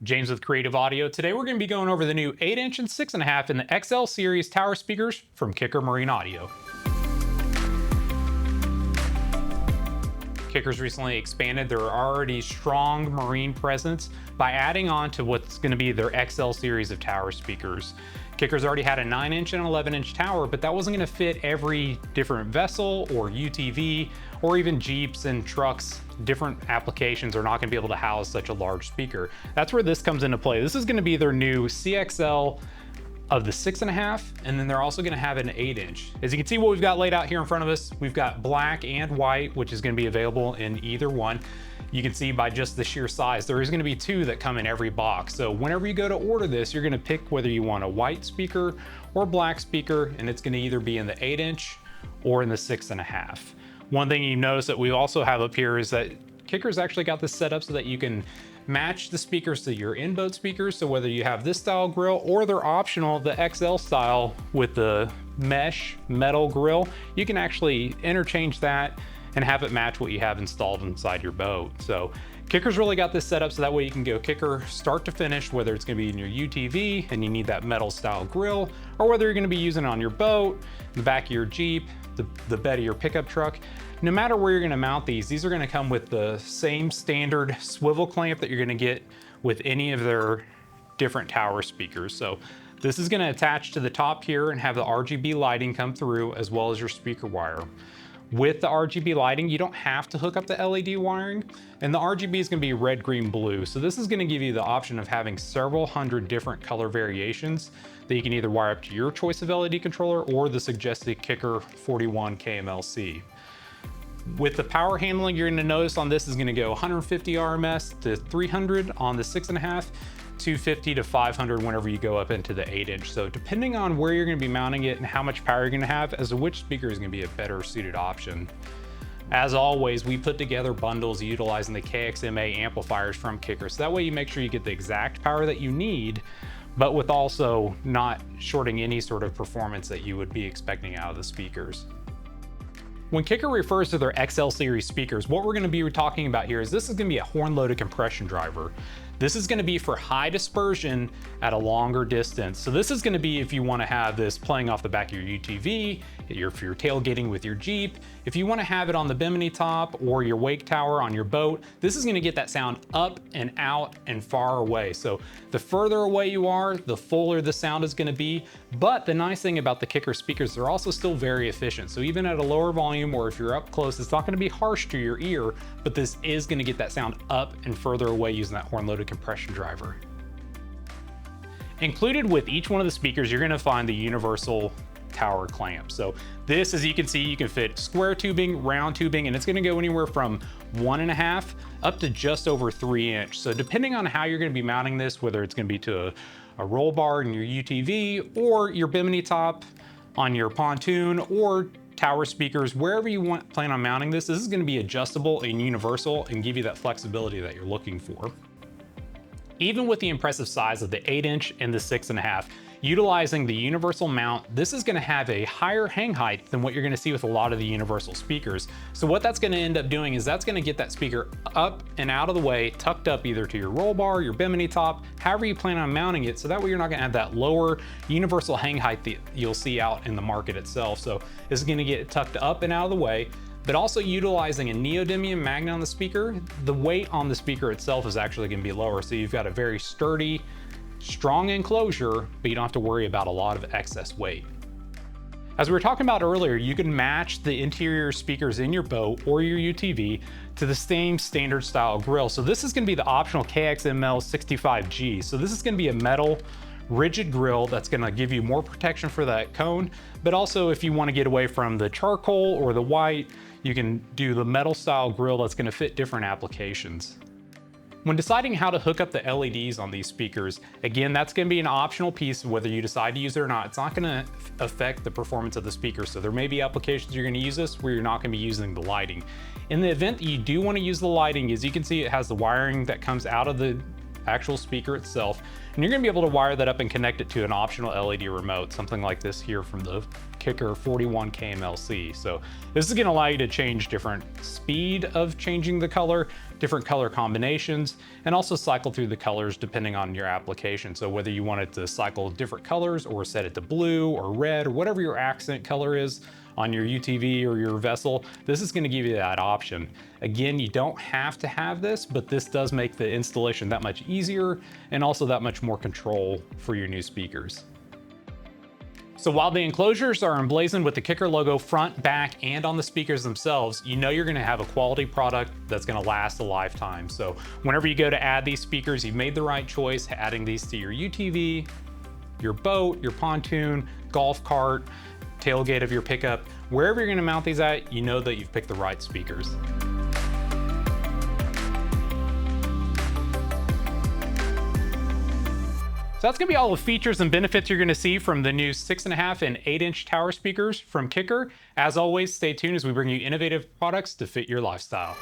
James with Creative Audio. Today we're going to be going over the new 8-inch and 6.5 in the XL series tower speakers from Kicker Marine Audio. Kicker's recently expanded their already strong marine presence by adding on to what's going to be their XL series of tower speakers. Kicker's already had a 9-inch and 11-inch tower, but that wasn't going to fit every different vessel or UTV or even Jeeps and trucks. Different applications are not going to be able to house such a large speaker. That's where this comes into play. This is going to be their new CXL of the 6.5, and then they're also going to have an 8-inch. As you can see what we've got laid out here in front of us, we've got black and white, which is going to be available in either one. You can see by just the sheer size, there is going to be two that come in every box. So whenever you go to order this, you're going to pick whether you want a white speaker or black speaker, and it's going to either be in the 8-inch or in the 6.5. One thing you notice that we also have up here is that Kicker's actually got this set up so that you can match the speakers to your in-boat speakers. So whether you have this style grill or they're optional, the XL style with the mesh metal grill, you can actually interchange that and have it match what you have installed inside your boat. So Kicker's really got this set up so that way you can go Kicker start to finish, whether it's gonna be in your UTV and you need that metal style grill, or whether you're gonna be using it on your boat, the back of your Jeep, the bed of your pickup truck. No matter where you're gonna mount these are gonna come with the same standard swivel clamp that you're gonna get with any of their different tower speakers. So this is gonna attach to the top here and have the RGB lighting come through as well as your speaker wire. With the RGB lighting, you don't have to hook up the LED wiring, and the RGB is going to be red, green, blue. So this is going to give you the option of having several hundred different color variations that you can either wire up to your choice of LED controller or the suggested Kicker 41 KMLC. With the power handling, you're going to notice on this is going to go 150 RMS to 300 on the 6.5, 250 to 500 whenever you go up into the 8-inch. So depending on where you're going to be mounting it and how much power you're going to have as to which speaker is going to be a better suited option. As always, we put together bundles utilizing the KXMA amplifiers from Kicker, so that way you make sure you get the exact power that you need, but with also not shorting any sort of performance that you would be expecting out of the speakers. When Kicker refers to their XL series speakers, what we're going to be talking about here is this is going to be a horn-loaded compression driver. This is going to be for high dispersion at a longer distance. So this is going to be if you want to have this playing off the back of your UTV, if you're tailgating with your Jeep, if you want to have it on the bimini top or your wake tower on your boat, this is going to get that sound up and out and far away. So the further away you are, the fuller the sound is going to be. But the nice thing about the Kicker speakers, they're also still very efficient. So even at a lower volume or if you're up close, it's not going to be harsh to your ear, but this is going to get that sound up and further away using that horn-loaded compression driver. Included with each one of the speakers, you're going to find the universal tower clamp. So this, as you can see, you can fit square tubing, round tubing, and it's going to go anywhere from 1.5 up to just over 3-inch. So depending on how you're going to be mounting this, whether it's going to be to a roll bar in your UTV or your bimini top on your pontoon or tower speakers, wherever you plan on mounting this is going to be adjustable and universal and give you that flexibility that you're looking for. Even with the impressive size of the 8-inch and the 6.5, utilizing the universal mount, this is going to have a higher hang height than what you're going to see with a lot of the universal speakers. So what that's going to end up doing is that's going to get that speaker up and out of the way, tucked up either to your roll bar, your bimini top, however you plan on mounting it, so that way you're not going to have that lower universal hang height that you'll see out in the market itself. So this is going to get tucked up and out of the way, but also utilizing a neodymium magnet on the speaker, the weight on the speaker itself is actually going to be lower. So you've got a very sturdy, strong enclosure, but you don't have to worry about a lot of excess weight. As we were talking about earlier, you can match the interior speakers in your boat or your UTV to the same standard style grill. So this is going to be the optional KXML 65G. So this is going to be a metal rigid grill that's going to give you more protection for that cone, but also if you want to get away from the charcoal or the white, you can do the metal style grill that's going to fit different applications. When deciding how to hook up the LEDs on these speakers, again, that's going to be an optional piece whether you decide to use it or not. It's not going to affect the performance of the speaker. So there may be applications you're going to use this where you're not going to be using the lighting. In the event that you do want to use the lighting, as you can see, it has the wiring that comes out of the actual speaker itself, and you're going to be able to wire that up and connect it to an optional LED remote, something like this here from the Kicker 41 KMLC. So this is going to allow you to change different speed of changing the color, different color combinations, and also cycle through the colors depending on your application. So whether you want it to cycle different colors or set it to blue or red or whatever your accent color is on your UTV or your vessel, this is going to give you that option. Again, you don't have to have this, but this does make the installation that much easier and also that much more control for your new speakers. So while the enclosures are emblazoned with the Kicker logo front, back, and on the speakers themselves, you know you're gonna have a quality product that's gonna last a lifetime. So whenever you go to add these speakers, you've made the right choice, adding these to your UTV, your boat, your pontoon, golf cart, tailgate of your pickup. Wherever you're gonna mount these at, you know that you've picked the right speakers. So that's gonna be all the features and benefits you're gonna see from the new 6.5 and 8-inch tower speakers from Kicker. As always, stay tuned as we bring you innovative products to fit your lifestyle.